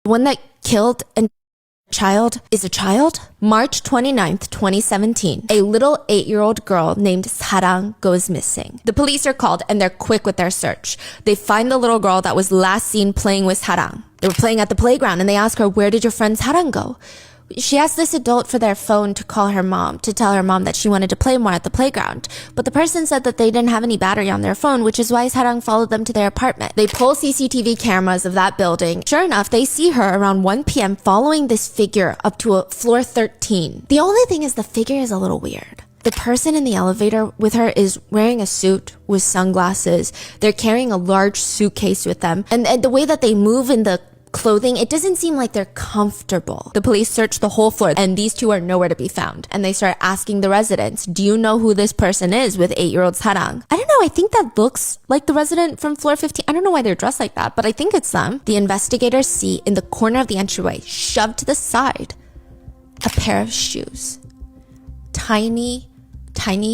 one that killed a child is a child? March 29th, 2017, a little 8-year-old girl named Sarang goes missing. The police are called and they're quick with their search. They find the little girl that was last seen playing with Sarang. They were playing at the playground and they ask her, "Where did your friend Sarang go?" She asked this adult for their phone to call her mom, to tell her mom that she wanted to play more at the playground. But the person said that they didn't have any battery on their phone, which is why Sarang followed them to their apartment. They pull CCTV cameras of that building. Sure enough, they see her around 1 p.m. following this figure up to floor 13. The only thing is the figure is a little weird. The person in the elevator with her is wearing a suit with sunglasses. They're carrying a large suitcase with them. And the way that they move in the clothing, it doesn't seem like they're comfortable. The police search the whole floor and these two are nowhere to be found. And they start asking the residents, "Do you know who this person is with 8-year-old Sarang?" I don't know, I think that looks like the resident from floor 15. I don't know why they're dressed like that, but I think it's them. The investigators see in the corner of the entryway, shoved to the side, a pair of shoes. Tiny,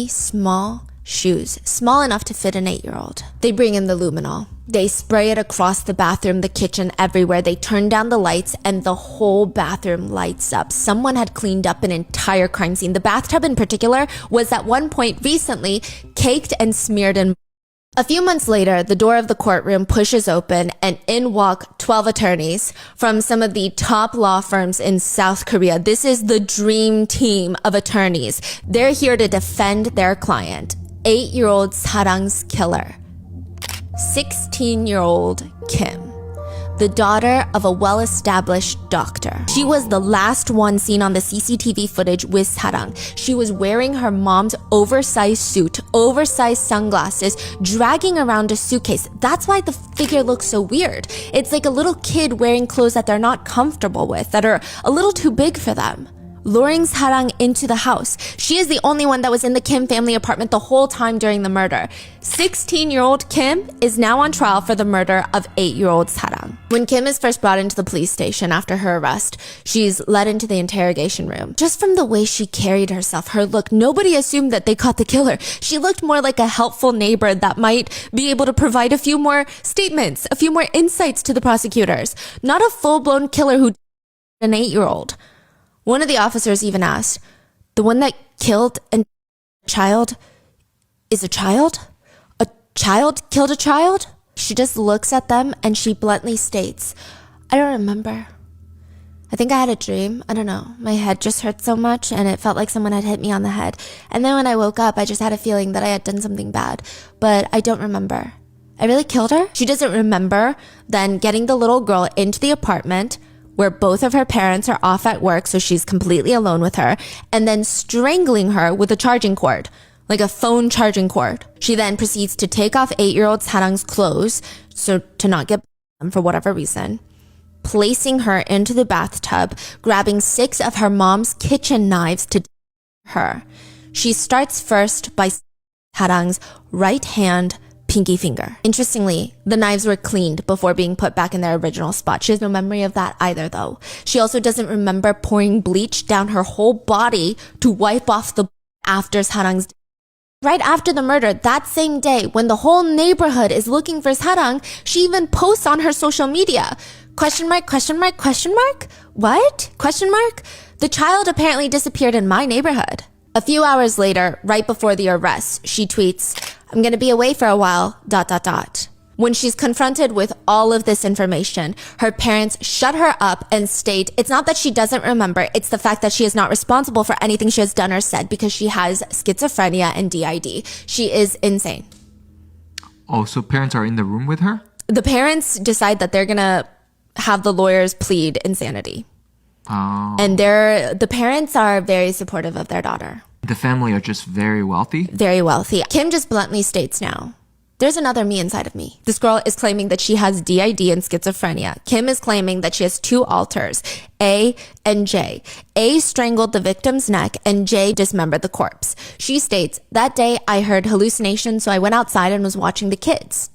small shoes, small enough to fit an 8-year-old. They bring in the luminol. They spray it across the bathroom, the kitchen, everywhere. They turn down the lights and the whole bathroom lights up. Someone had cleaned up an entire crime scene. The bathtub in particular was at one point recently caked and smeared in. A few months later, the door of the courtroom pushes open and in walk 12 attorneys from some of the top law firms in South Korea. This is the dream team of attorneys. They're here to defend their client, 8-year-old Sarang's killer, 16-year-old Kim, the daughter of a well-established doctor. She was the last one seen on the CCTV footage with Sarang. She was wearing her mom's oversized suit, oversized sunglasses, dragging around a suitcase. That's why the figure looks so weird. It's like a little kid wearing clothes that they're not comfortable with, that are a little too big for them. Luring Sarang into the house. She is the only one that was in the Kim family apartment the whole time during the murder. 16-year-old Kim is now on trial for the murder of 8-year-old Sarang. When Kim is first brought into the police station after her arrest, she's led into the interrogation room. Just from the way she carried herself, her look, nobody assumed that they caught the killer. She looked more like a helpful neighbor that might be able to provide a few more statements, a few more insights to the prosecutors. Not a full-blown killer who an 8-year-old. One of the officers even asked, "The one that killed a child is a child? A child killed a child?" She just looks at them and she bluntly states, "I don't remember. I think I had a dream. I don't know. My head just hurt so much and it felt like someone had hit me on the head. And then when I woke up, I just had a feeling that I had done something bad, but I don't remember. I really killed her?" She doesn't remember then getting the little girl into the apartment where both of her parents are off at work, so she's completely alone with her, and then strangling her with a charging cord, like a phone charging cord. She then proceeds to take off 8-year-old Sarang's clothes, so to not get them for whatever reason, placing her into the bathtub, grabbing 6 of her mom's kitchen knives to her. She starts first by Sarang's right hand pinky finger. Interestingly, the knives were cleaned before being put back in their original spot. She has no memory of that either, though. She also doesn't remember pouring bleach down her whole body to wipe off the after Sarang's. Right after the murder, that same day, when the whole neighborhood is looking for Sarang, she even posts on her social media, question mark, question mark, question mark? What? Question mark? The child apparently disappeared in my neighborhood. A few hours later, right before the arrest, she tweets, "I'm going to be away for a while, ... When she's confronted with all of this information, her parents shut her up and state it's not that she doesn't remember, it's the fact that she is not responsible for anything she has done or said because she has schizophrenia and DID. She is insane. Oh, so parents are in the room with her? The parents decide that they're going to have the lawyers plead insanity. Oh. And the parents are very supportive of their daughter. The family are just very wealthy? Very wealthy. Kim just bluntly states now, "There's another me inside of me." This girl is claiming that she has DID and schizophrenia. Kim is claiming that she has 2 alters, A and J. A strangled the victim's neck and J dismembered the corpse. She states, "That day I heard hallucinations, so I went outside and was watching the kids.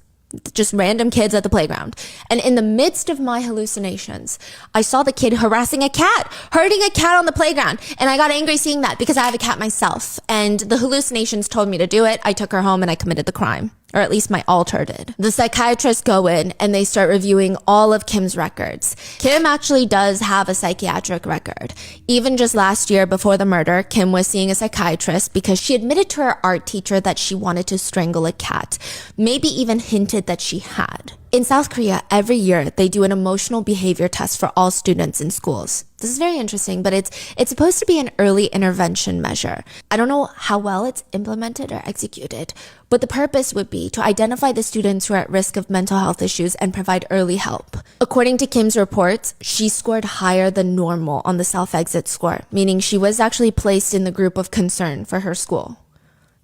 Just random kids at the playground. And in the midst of my hallucinations, I saw the kid harassing a cat, hurting a cat on the playground. And I got angry seeing that because I have a cat myself. And the hallucinations told me to do it. I took her home and I committed the crime." Or at least my alter did. The psychiatrists go in and they start reviewing all of Kim's records. Kim actually does have a psychiatric record. Even just last year before the murder, Kim was seeing a psychiatrist because she admitted to her art teacher that she wanted to strangle a cat. Maybe even hinted that she had. In South Korea, every year they do an emotional behavior test for all students in schools. This is very interesting, but it's supposed to be an early intervention measure. I don't know how well it's implemented or executed, but the purpose would be to identify the students who are at risk of mental health issues and provide early help. According to Kim's reports, she scored higher than normal on the self-exit score, meaning she was actually placed in the group of concern for her school.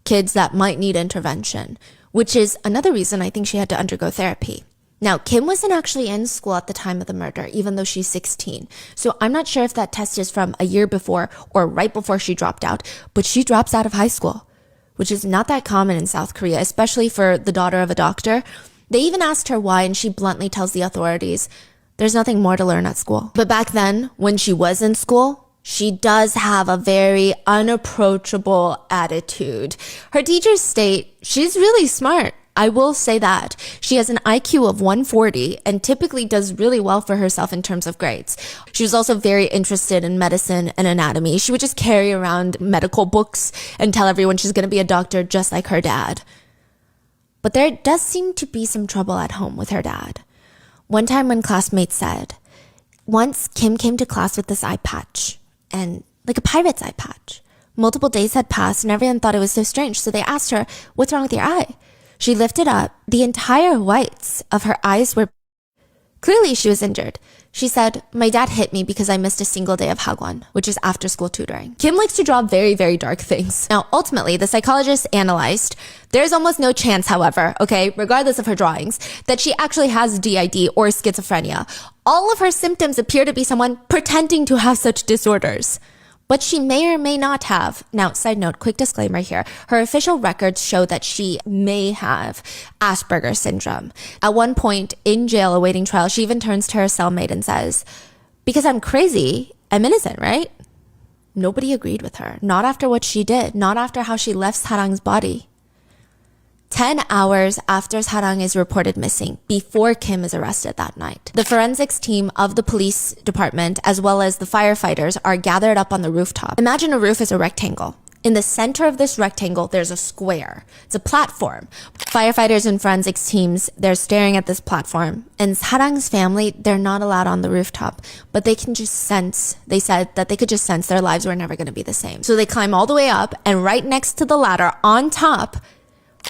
Kids that might need intervention, which is another reason I think she had to undergo therapy. Now, Kim wasn't actually in school at the time of the murder, even though she's 16. So I'm not sure if that test is from a year before or right before she dropped out, but she drops out of high school, which is not that common in South Korea, especially for the daughter of a doctor. They even asked her why, and she bluntly tells the authorities, there's nothing more to learn at school. But back then, when she was in school, she does have a very unapproachable attitude. Her teachers state she's really smart. I will say that. She has an IQ of 140 and typically does really well for herself in terms of grades. She was also very interested in medicine and anatomy. She would just carry around medical books and tell everyone she's going to be a doctor just like her dad. But there does seem to be some trouble at home with her dad. One time when classmates said, once Kim came to class with this eye patch, and like a pirate's eye patch. Multiple days had passed and everyone thought it was so strange, so they asked her, what's wrong with your eye? She lifted up. The entire whites of her eyes were... Clearly she was injured. She said, my dad hit me because I missed a single day of hagwon, which is after school tutoring. Kim likes to draw very, very dark things. Now, ultimately, the psychologist analyzed. There's almost no chance, however, okay, regardless of her drawings, that she actually has DID or schizophrenia. All of her symptoms appear to be someone pretending to have such disorders. But she may or may not have. Now, side note, quick disclaimer here. Her official records show that she may have Asperger's syndrome. At one point in jail awaiting trial, she even turns to her cellmate and says, because I'm crazy, I'm innocent, right? Nobody agreed with her. Not after what she did. Not after how she left Sarang's body. 10 hours after Sarang is reported missing, before Kim is arrested that night. The forensics team of the police department, as well as the firefighters, are gathered up on the rooftop. Imagine a roof is a rectangle. In the center of this rectangle, there's a square. It's a platform. Firefighters and forensics teams, they're staring at this platform. And Sarang's family, they're not allowed on the rooftop, but they can just sense, they said that they could just sense their lives were never going to be the same. So they climb all the way up, and right next to the ladder, on top,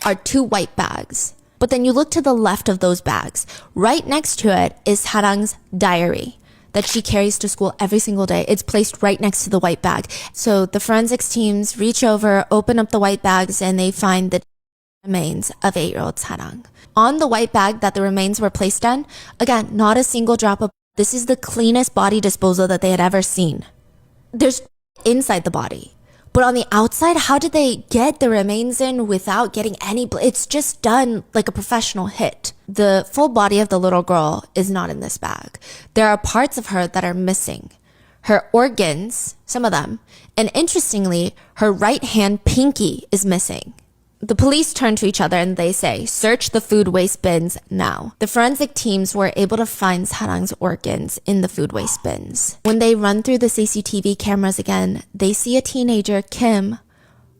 are 2 white bags. But then you look to the left of those bags. Right next to it is Sarang's diary that she carries to school every single day. It's placed right next to the white bag. So the forensics teams reach over, open up the white bags, and they find the remains of 8-year-old Sarang. On the white bag that the remains were placed on, again, not a single drop of... This is the cleanest body disposal that they had ever seen. There's inside the body. But on the outside, how did they get the remains in without getting any blood? It's just done like a professional hit. The full body of the little girl is not in this bag. There are parts of her that are missing. Her organs, some of them, and interestingly, her right hand pinky is missing. The police turn to each other and they say, search the food waste bins now. The forensic teams were able to find Sarang's organs in the food waste bins. When they run through the CCTV cameras again, they see a teenager, Kim,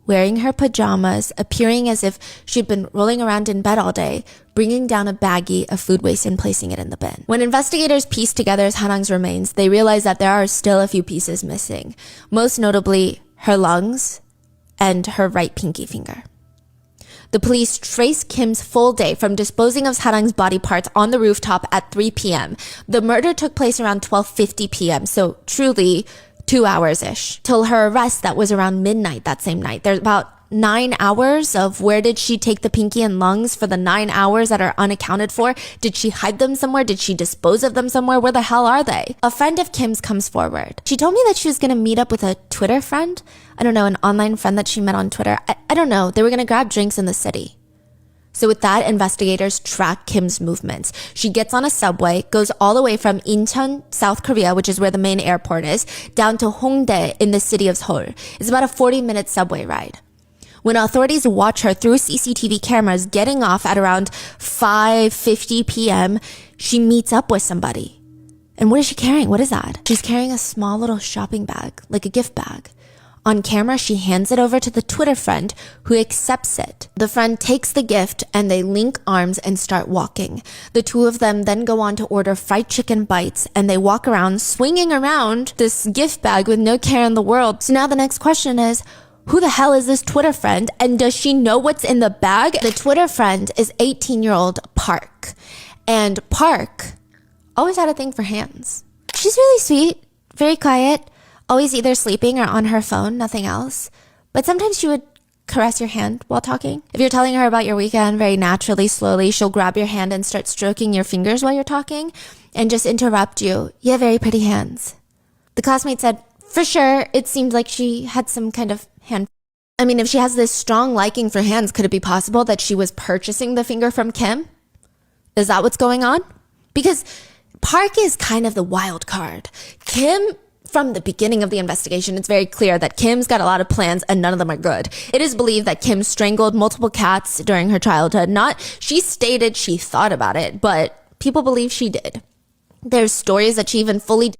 wearing her pajamas, appearing as if she'd been rolling around in bed all day, bringing down a baggie of food waste and placing it in the bin. When investigators piece together Sarang's remains, they realize that there are still a few pieces missing, most notably her lungs and her right pinky finger. The police trace Kim's full day from disposing of Sarang's body parts on the rooftop at 3 p.m. The murder took place around 12:50 p.m., so truly 2 hours-ish. Till her arrest, that was around midnight that same night. There's about 9 hours of where did she take the pinky and lungs for the 9 hours that are unaccounted for? Did she hide them somewhere? Did she dispose of them somewhere? Where the hell are they? A friend of Kim's comes forward. She told me that she was going to meet up with a Twitter friend. I don't know, an online friend that she met on Twitter. I don't know. They were going to grab drinks in the city. So with that, investigators track Kim's movements. She gets on a subway, goes all the way from Incheon, South Korea, which is where the main airport is, down to Hongdae in the city of Seoul. It's about a 40-minute subway ride. When authorities watch her through CCTV cameras getting off at around 5:50 p.m., she meets up with somebody. And what is she carrying? What is that? She's carrying a small little shopping bag, like a gift bag. On camera, she hands it over to the Twitter friend who accepts it. The friend takes the gift and they link arms and start walking. The two of them then go on to order fried chicken bites and they walk around swinging around this gift bag with no care in the world. So now the next question is, who the hell is this Twitter friend and does she know what's in the bag? The Twitter friend is 18-year-old Park. And Park always had a thing for hands. She's really sweet, very quiet, always either sleeping or on her phone, nothing else. But sometimes she would caress your hand while talking. If you're telling her about your weekend very naturally, slowly, she'll grab your hand and start stroking your fingers while you're talking and just interrupt you. You have very pretty hands. The classmate said, for sure, it seemed like she had some kind of hand. I mean, if she has this strong liking for hands, could it be possible that she was purchasing the finger from Kim? Is that what's going on? Because Park is kind of the wild card. Kim, from the beginning of the investigation, it's very clear that Kim's got a lot of plans and none of them are good. It is believed that Kim strangled multiple cats during her childhood. She stated she thought about it, but people believe she did. There's stories that she even fully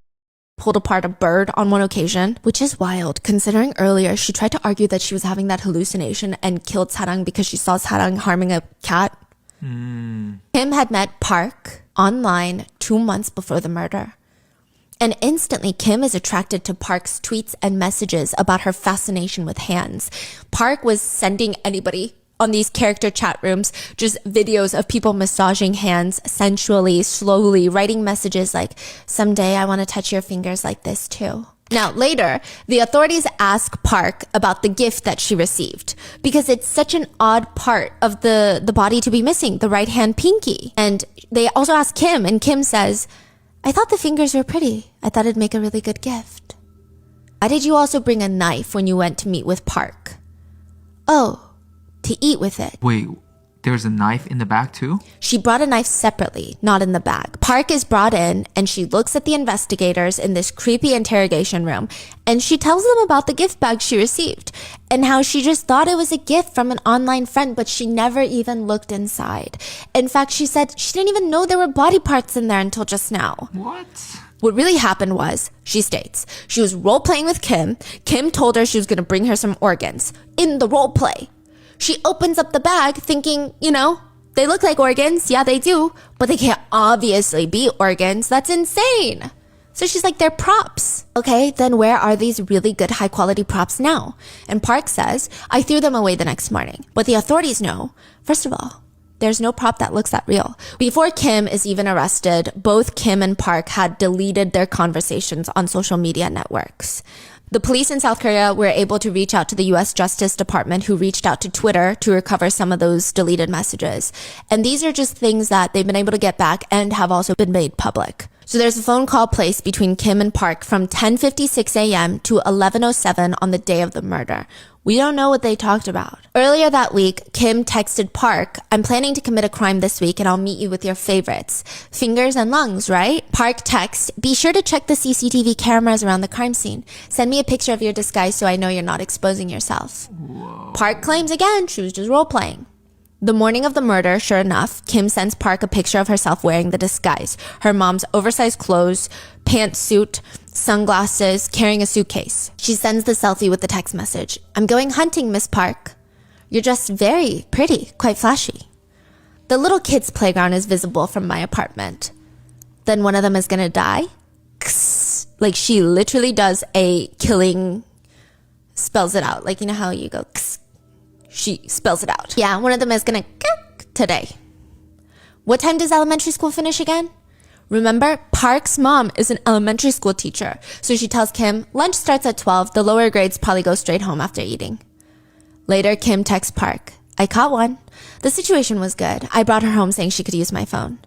pulled apart a bird on one occasion, which is wild considering earlier she tried to argue that she was having that hallucination and killed Sarang because she saw Sarang harming a cat. Kim had met Park online 2 months before the murder. And instantly, Kim is attracted to Park's tweets and messages about her fascination with hands. Park was sending anybody on these character chat rooms just videos of people massaging hands sensually, slowly, writing messages like, someday I want to touch your fingers like this too. Now, later, the authorities ask Park about the gift that she received because it's such an odd part of the body to be missing, the right hand pinky. And they also ask Kim, and Kim says, I thought the fingers were pretty. I thought it'd make a really good gift. Why did you also bring a knife when you went to meet with Park? Oh, to eat with it. Wait, there's a knife in the bag too? She brought a knife separately, not in the bag. Park is brought in and she looks at the investigators in this creepy interrogation room and she tells them about the gift bag she received and how she just thought it was a gift from an online friend, but she never even looked inside. In fact, she said she didn't even know there were body parts in there until just now. What? What really happened was, she states, she was role-playing with Kim. Kim told her she was going to bring her some organs in the role play. She opens up the bag thinking, they look like organs. Yeah, they do. But they can't obviously be organs. That's insane. So she's like, they're props. Okay, then where are these really good high quality props now? And Park says, I threw them away the next morning. What the authorities know, first of all, there's no prop that looks that real. Before Kim is even arrested, both Kim and Park had deleted their conversations on social media networks. The police in South Korea were able to reach out to the U.S. Justice Department, who reached out to Twitter to recover some of those deleted messages. And these are just things that they've been able to get back and have also been made public. So there's a phone call placed between Kim and Park from 10:56 a.m. to 11:07 on the day of the murder. We don't know what they talked about. Earlier that week, Kim texted Park, I'm planning to commit a crime this week and I'll meet you with your favorites. Fingers and lungs, right? Park texts, be sure to check the CCTV cameras around the crime scene. Send me a picture of your disguise so I know you're not exposing yourself. Whoa. Park claims again she was just role-playing. The morning of the murder, sure enough, Kim sends Park a picture of herself wearing the disguise. Her mom's oversized clothes, pantsuit, sunglasses, carrying a suitcase. She sends the selfie with the text message. I'm going hunting, Miss Park. You're just very pretty, quite flashy. The little kids' playground is visible from my apartment. Then one of them is gonna die? Like she literally does a killing, spells it out. Like, you know how you go, she spells it out. Yeah, one of them is gonna today. What time does elementary school finish again? Remember, Park's mom is an elementary school teacher. So she tells Kim, lunch starts at 12. The lower grades probably go straight home after eating. Later, Kim texts Park, I caught one. The situation was good. I brought her home saying she could use my phone.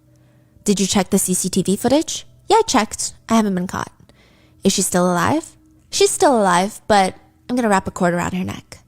Did you check the CCTV footage? Yeah, I checked. I haven't been caught. Is she still alive? She's still alive, but I'm gonna wrap a cord around her neck.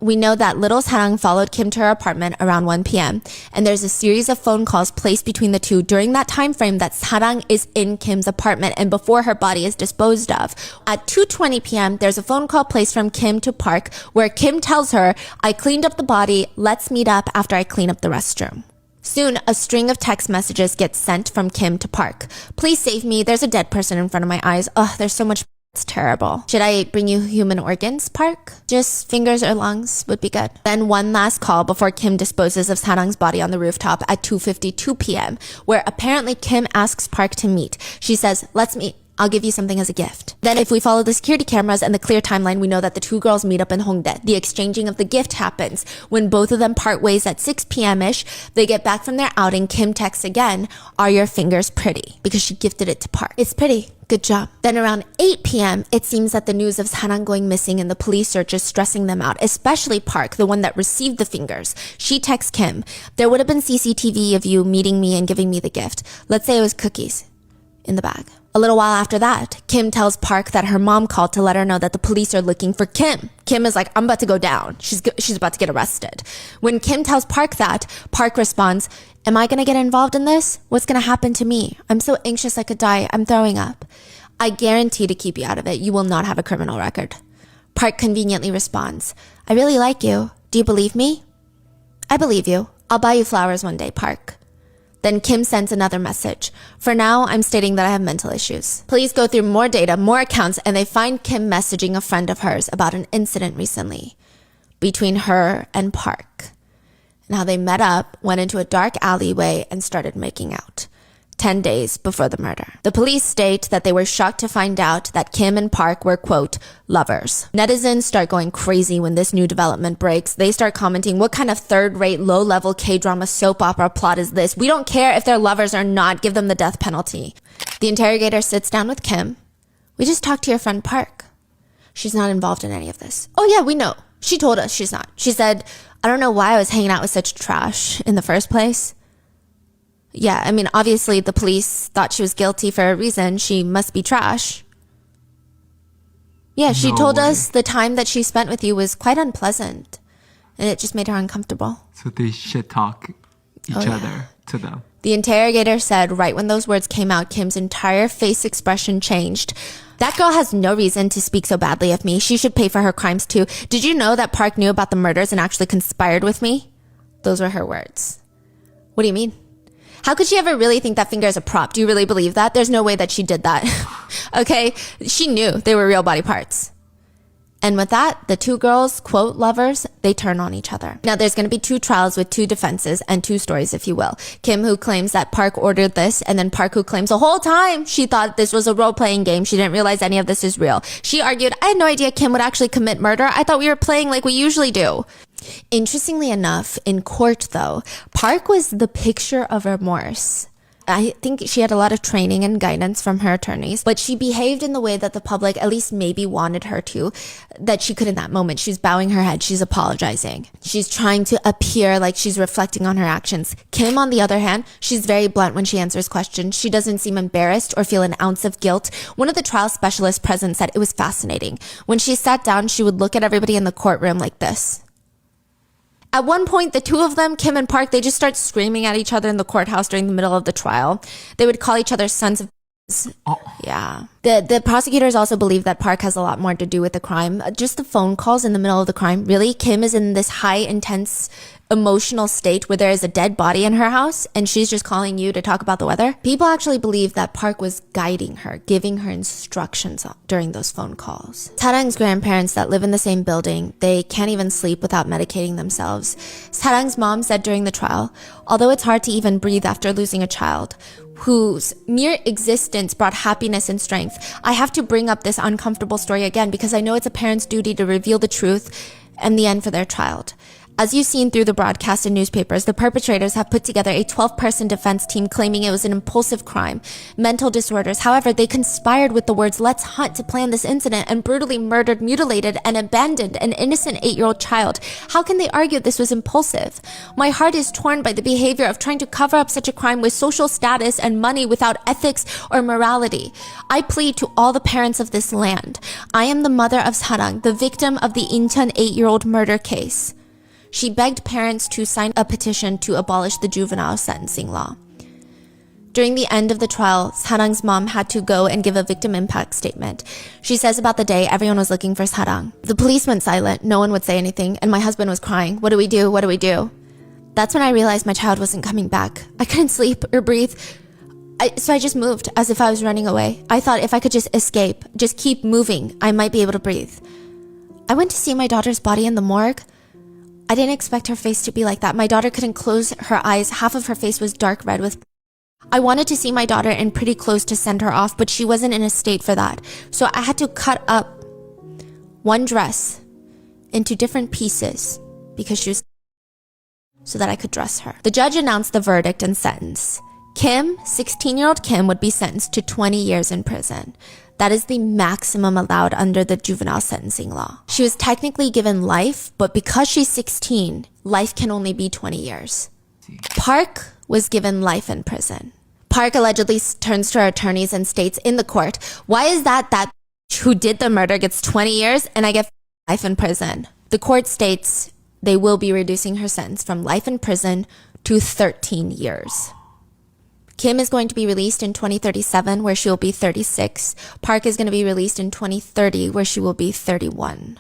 We know that little Sarang followed Kim to her apartment around 1 p.m. and there's a series of phone calls placed between the two during that time frame that Sarang is in Kim's apartment and before her body is disposed of. At 2:20 p.m., there's a phone call placed from Kim to Park where Kim tells her, "I cleaned up the body. Let's meet up after I clean up the restroom." Soon, a string of text messages gets sent from Kim to Park. "Please save me. There's a dead person in front of my eyes. Ugh, there's so much. It's terrible. Should I bring you human organs, Park? Just fingers or lungs would be good." Then one last call before Kim disposes of Sarang's body on the rooftop at 2:52 p.m., where apparently Kim asks Park to meet. She says, "Let's meet. I'll give you something as a gift." Then if we follow the security cameras and the clear timeline, we know that the two girls meet up in Hongdae. The exchanging of the gift happens. When both of them part ways at 6 p.m.-ish, they get back from their outing. Kim texts again, "Are your fingers pretty?" Because she gifted it to Park. "It's pretty. Good job." Then around 8 p.m., it seems that the news of Sarang going missing and the police search is stressing them out, especially Park, the one that received the fingers. She texts Kim, "There would have been CCTV of you meeting me and giving me the gift. Let's say it was cookies in the bag." A little while after that, Kim tells Park that her mom called to let her know that the police are looking for Kim. Kim is like, "I'm about to go down. She's about to get arrested." When Kim tells Park that, Park responds, "Am I going to get involved in this? What's going to happen to me? I'm so anxious I could die. I'm throwing up." "I guarantee to keep you out of it. You will not have a criminal record." Park conveniently responds, "I really like you. Do you believe me?" "I believe you. I'll buy you flowers one day, Park." Then Kim sends another message. "For now, I'm stating that I have mental issues." Police go through more data, more accounts, and they find Kim messaging a friend of hers about an incident recently between her and Park. And how they met up, went into a dark alleyway, and started making out. 10 days before the murder. The police state that they were shocked to find out that Kim and Park were, quote, lovers. Netizens start going crazy when this new development breaks. They start commenting, "What kind of third-rate, low-level K-drama soap opera plot is this? We don't care if they're lovers or not. Give them the death penalty." The interrogator sits down with Kim. "We just talked to your friend Park. She's not involved in any of this." "Oh yeah, we know. She told us she's not. She said, I don't know why I was hanging out with such trash in the first place." Yeah, I mean, obviously the police thought she was guilty for a reason. She must be trash. Yeah, she told us the time that she spent with you was quite unpleasant. And it just made her uncomfortable. So they shit talk each other to them. The interrogator said right when those words came out, Kim's entire face expression changed. "That girl has no reason to speak so badly of me. She should pay for her crimes too. Did you know that Park knew about the murders and actually conspired with me?" Those were her words. What do you mean? How could she ever really think that finger is a prop? Do you really believe that? There's no way that she did that. Okay? She knew they were real body parts. And with that, the two girls, quote, lovers, they turn on each other. Now, there's going to be two trials with two defenses and two stories, if you will. Kim, who claims that Park ordered this, and then Park, who claims the whole time she thought this was a role-playing game. She didn't realize any of this is real. She argued, "I had no idea Kim would actually commit murder. I thought we were playing like we usually do." Interestingly enough, in court, though, Park was the picture of remorse. I think she had a lot of training and guidance from her attorneys, but she behaved in the way that the public at least maybe wanted her to, that she could in that moment. She's bowing her head. She's apologizing. She's trying to appear like she's reflecting on her actions. Kim, on the other hand, she's very blunt when she answers questions. She doesn't seem embarrassed or feel an ounce of guilt. One of the trial specialists present said it was fascinating. When she sat down, she would look at everybody in the courtroom like this. At one point, the two of them, Kim and Park, they just start screaming at each other in the courthouse during the middle of the trial. They would call each other sons of Yeah. The prosecutors also believe that Park has a lot more to do with the crime. Just the phone calls in the middle of the crime. Really? Kim is in this high, intense, emotional state where there is a dead body in her house and she's just calling you to talk about the weather? People actually believe that Park was guiding her, giving her instructions during those phone calls. Sarang's grandparents that live in the same building, they can't even sleep without medicating themselves. Sarang's mom said during the trial, although it's hard to even breathe after losing a child, whose mere existence brought happiness and strength, I have to bring up this uncomfortable story again because I know it's a parent's duty to reveal the truth and the end for their child. As you've seen through the broadcast and newspapers, the perpetrators have put together a 12-person defense team claiming it was an impulsive crime, mental disorders. However, they conspired with the words "let's hunt" to plan this incident and brutally murdered, mutilated, and abandoned an innocent 8-year-old child. How can they argue this was impulsive? My heart is torn by the behavior of trying to cover up such a crime with social status and money without ethics or morality. I plead to all the parents of this land. I am the mother of Sarang, the victim of the Incheon 8-year-old murder case. She begged parents to sign a petition to abolish the juvenile sentencing law. During the end of the trial, Sarang's mom had to go and give a victim impact statement. She says about the day everyone was looking for Sarang. The police went silent, no one would say anything, and my husband was crying. What do we do? What do we do? That's when I realized my child wasn't coming back. I couldn't sleep or breathe. So I just moved as if I was running away. I thought if I could just escape, just keep moving, I might be able to breathe. I went to see my daughter's body in the morgue. I didn't expect her face to be like that. My daughter couldn't close her eyes. Half of her face was dark red with... I wanted to see my daughter in pretty close to send her off, but she wasn't in a state for that. So I had to cut up one dress into different pieces because she was... so that I could dress her. The judge announced the verdict and sentence. Kim, 16-year-old Kim, would be sentenced to 20 years in prison. That is the maximum allowed under the juvenile sentencing law. She was technically given life, but because she's 16, life can only be 20 years. Park was given life in prison. Park allegedly turns to her attorneys and states in the court, why is that who did the murder gets 20 years and I get life in prison? The court states they will be reducing her sentence from life in prison to 13 years. Kim is going to be released in 2037, where she will be 36. Park is going to be released in 2030, where she will be 31.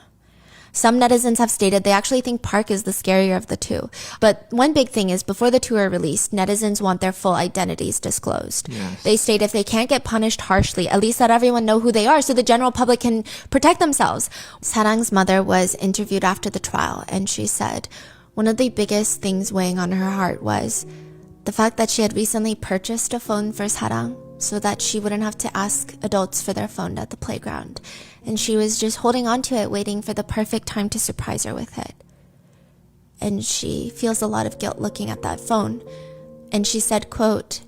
Some netizens have stated they actually think Park is the scarier of the two. But one big thing is, before the two are released, netizens want their full identities disclosed. Yes. They state if they can't get punished harshly, at least let everyone know who they are so the general public can protect themselves. Sarang's mother was interviewed after the trial, and she said one of the biggest things weighing on her heart was the fact that she had recently purchased a phone for Sarang so that she wouldn't have to ask adults for their phone at the playground. And she was just holding on to it, waiting for the perfect time to surprise her with it. And she feels a lot of guilt looking at that phone. And she said, quote,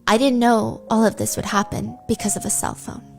I didn't know all of this would happen because of a cell phone.